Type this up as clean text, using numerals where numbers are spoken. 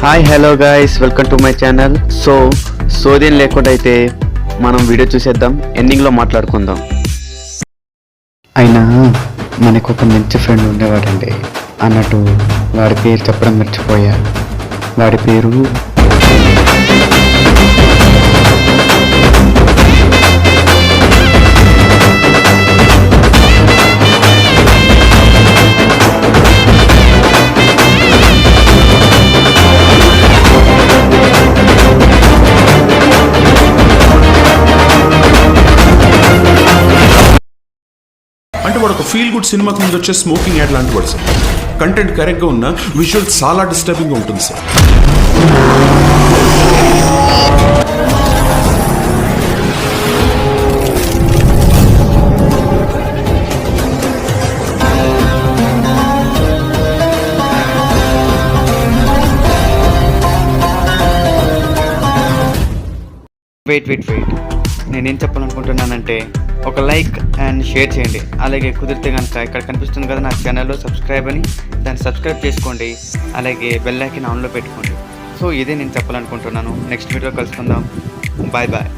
Hi hello guys, welcome to my channel. సోదేం లేకుండా అయితే మనం వీడియో చూసేద్దాం, ఎండింగ్లో మాట్లాడుకుందాం. అయినా మనకు ఒక మంచి ఫ్రెండ్ ఉండేవాడండి అన్నట్టు వాడి పేరు చెప్పడం మర్చిపోయా. వాడి పేరు అంటే వాడు ఒక ఫీల్ గుడ్ సినిమాకి ముందు వచ్చే స్మోకింగ్ యాడ్ లాంటి వాడు సార్. కంటెంట్ కరెక్ట్గా ఉన్న విజువల్ చాలా డిస్టర్బింగ్గా ఉంటుంది సార్. వెయిట్ నేనేం చెప్పాలనుకుంటున్నానంటే ఒక లైక్ అండ్ షేర్ చేయండి. అలాగే కుదిరితే కనుక ఇక్కడ కనిపిస్తుంది కదా నా ఛానల్లో సబ్స్క్రైబ్ అని, దాన్ని సబ్స్క్రైబ్ చేసుకోండి. అలాగే బెల్ ఐకాన్ ఆన్లో పెట్టుకోండి. ఇదే నేను చెప్పాలనుకుంటున్నాను. నెక్స్ట్ వీడియో కలుసుకుందాం. బాయ్.